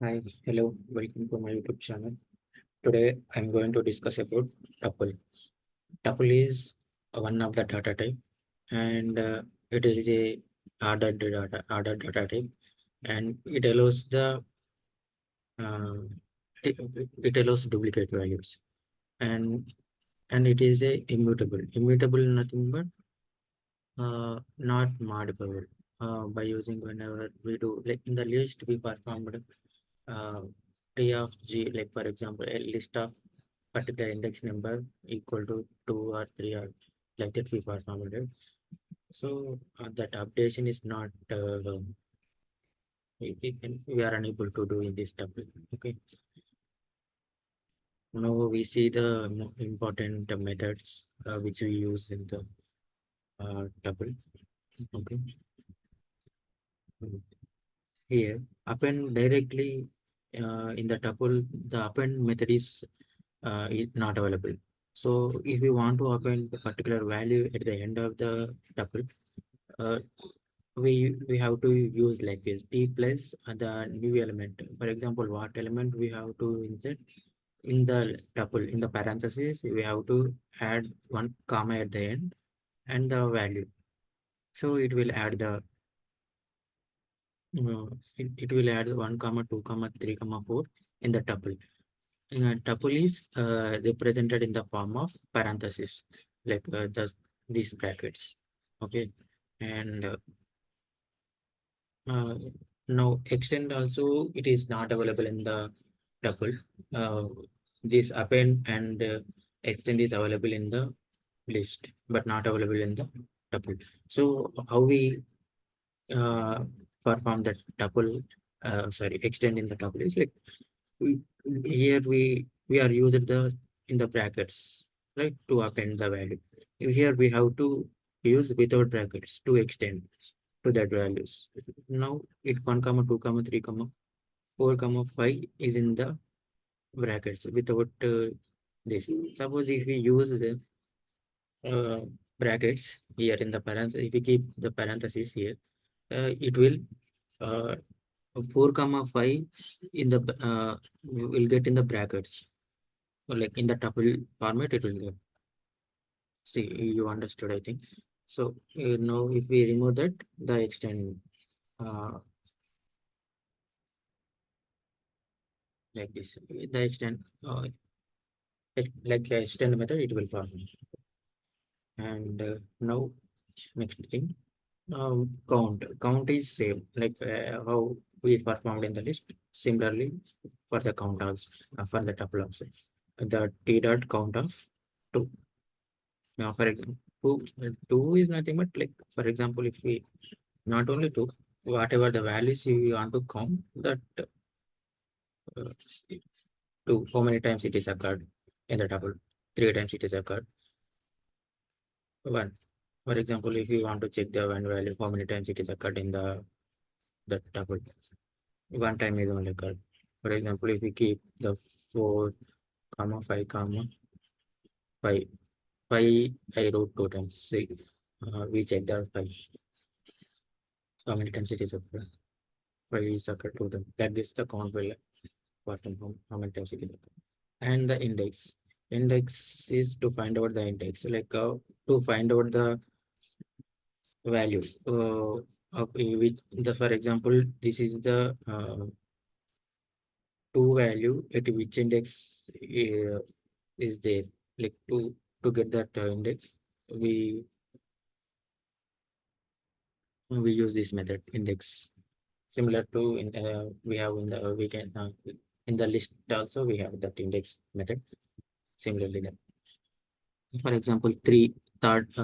Hi, hello, welcome to my YouTube channel. Today I'm going to discuss about tuple. Tuple is one of the data type, and it is a ordered data type, and uh, it, it allows duplicate values, and it is a immutable. Immutable nothing but not modifiable. By using whenever we do like in the list we performed uh, T of G, like for example, a list of particular index number equal to 2 or 3 or like that we performed it. So that updation is not, we are unable to do in this tuple. Okay. Now we see the important methods which we use in the tuple. Okay. Here, append directly in the tuple, the append method is not available. So if we want to append a particular value at the end of the tuple, uh, we have to use like this t plus the new element. For example, what element we have to insert in the tuple in the parentheses, we have to add one comma at the end and the value. So it will add 1 comma 2 comma 3 comma 4 in the tuple. Tuple is represented in the form of parentheses, like these brackets. Okay, and uh, now extend also it is not available in the tuple. Uh, this append and extend is available in the list, but not available in the tuple. So how we uh, perform the tuple? Sorry, extend in the tuple is like we, here we are using the in the brackets, right, to append the value. Here we have to use without brackets to extend to that values. Now it 1 comma 2 comma 3 comma 4 comma 5 is in the brackets without this. Suppose if we use the uh, brackets here in the parentheses, if we keep the parentheses here, it will uh, 4 comma 5 in the will get in the brackets, or like in the tuple format it will get. See, you understood, I think. So now if we remove that, the extend uh, like this, the extend like extend method it will form. And now next thing, count is same like how we performed in the list. Similarly for the count also, for the tuple also, the t dot count of 2. Now for example, 2 is nothing but like, for example, if we not only 2, whatever the values you want to count, that 2, how many times it is occurred in the tuple. 3 times it is occurred. 1. For example, if you want to check the one value, how many times it is occurred in the tuple. 1 time is only occurred. For example, if we keep the 4 comma 5 comma 5, 5 I wrote 2 times. See, we check the 5. How many times it is occurred? 5 is occurred 2 times. That is the count will perform how many times it is occurred. And the index. Index is to find out the index, like to find out the value of which the, for example, this is the 2 value at which index is there, like to get that index, we we use this method index, similar to in we have in the we can in the list also we have that index method. Similarly that, for example, third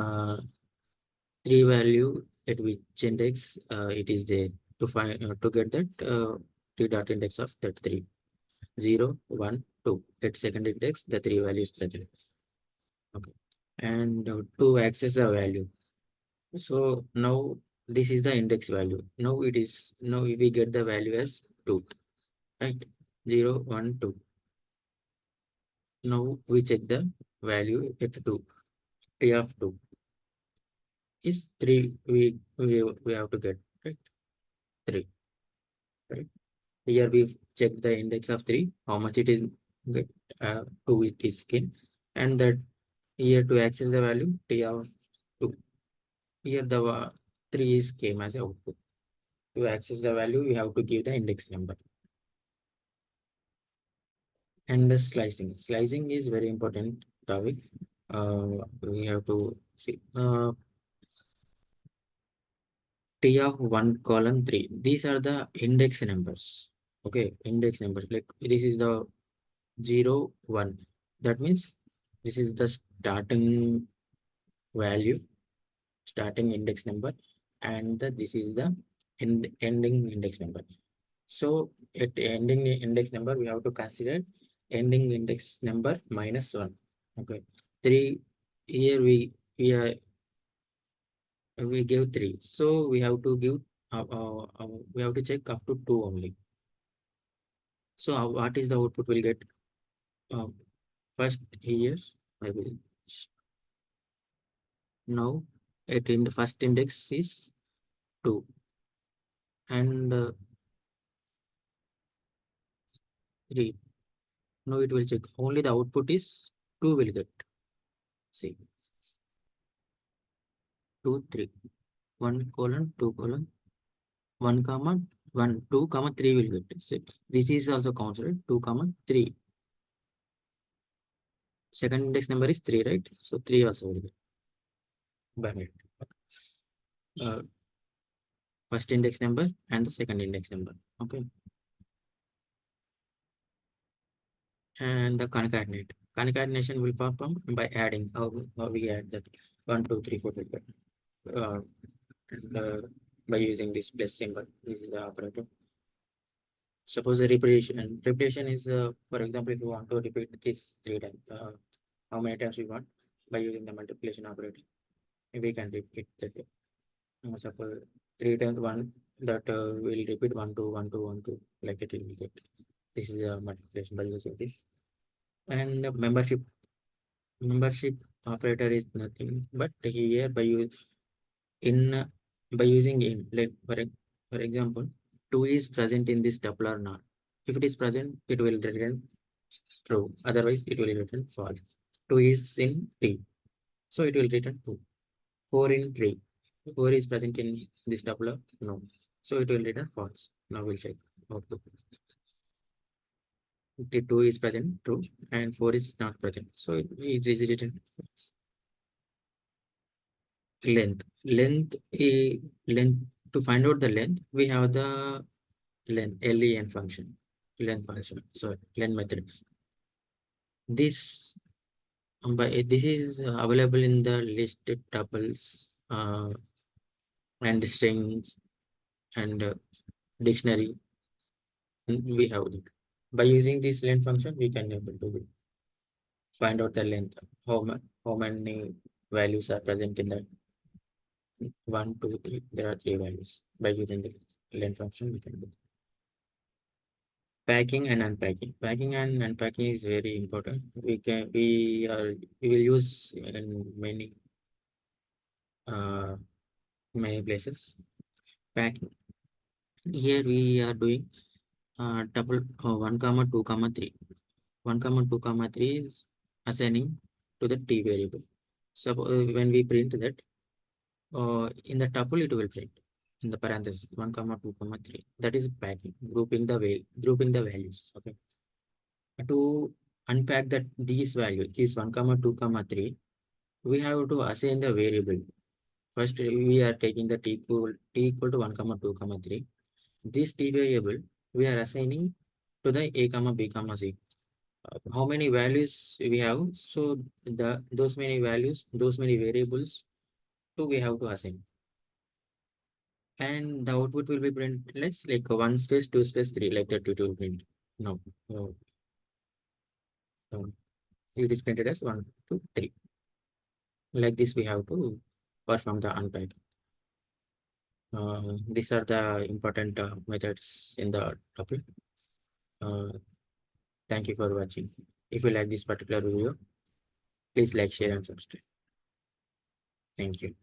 3 value at which index it is there, to find to get that 3 dot index of that 3, 0 1 2 at second index the 3 values present. Okay, and to access the value, so now this is the index value. Now it is, now if we get the value as 2, right, 0 1 2. Now we check the value at 2. T of 2 is 3, we have to get, right, 3, right. Here we check the index of 3, how much it is get 2 it is came, and that here to access the value t of 2. Here the 3 is came as output. To access the value, you have to give the index number. And the slicing. Slicing is very important topic. We have to see T of 1 colon 3. These are the index numbers. Okay, index numbers. Like this is the 0, 1. That means this is the starting value, starting index number, and this is the ending index number. So at ending index number, we have to consider ending index number minus 1. Okay, 3 here we give 3, so we have to give we have to check up to 2 only. So what is the output we'll get? Uh, First here I will now at in the first index is 2, and 3. Now it will check only the output is 2 will get. See, 2 3 1 colon 2 colon 1 comma 1 2 comma 3 will get. See, this is also considered 2 comma 3. Second index number is 3, right? So 3 also will get by it. Uh, First index number and the second index number. Okay, and the concatenate. Concatenation will perform by adding. How we add that 1 2 3 4 5. And, by using this plus symbol. This is the operator. Suppose a repetition. Repetition is, for example, if you want to repeat this 3 times, how many times you want by using the multiplication operator, we can repeat that way. Suppose 3 times 1, that will repeat 1 2 1 2 1 2, like that it will get. This is a multiplication by using this. And membership operator is nothing but here by in by using in, like for example, 2 is present in this tuple or not. If it is present, it will return true, otherwise it will return false. 2 is in t, so it will return 2. 4 in 3, 4 is present in this tuple, no, so it will return false. Now we'll check output. 2 is present, true, and 4 is not present, so it is written false. Length, to find out the length, we have the len function, length function, so len method. This this is available in the listed tuples and strings and dictionary. We have it. By using this length function, we can able to find out the length, how many values are present in that. 1 2 3, there are 3 values. By using the length function, we can do. Packing and unpacking. Packing and unpacking is very important. We will use in uh, many places. Packing. Here we are doing double 1 comma 2 comma 3. 1 comma 2 comma 3 is assigning to the t variable. So when we print that, in the tuple it will print in the parenthesis 1 comma 2 comma 3. That is packing, grouping the values. Okay. To unpack that these values, is 1 comma 2 comma 3, we have to assign the variable. First we are taking the t equal to 1 comma 2 comma 3. This t variable we are assigning to the a comma b comma c. How many values we have, so those many values, those many variables to we have to assign, and the output will be print less like 1 space 2 space 3, like that it will print. No, no, no. It is printed as 1 2 3. Like this we have to perform the unpack. These are the important methods in the topic. Uh, Thank you for watching. If you like this particular video, please like, share, and subscribe. Thank you.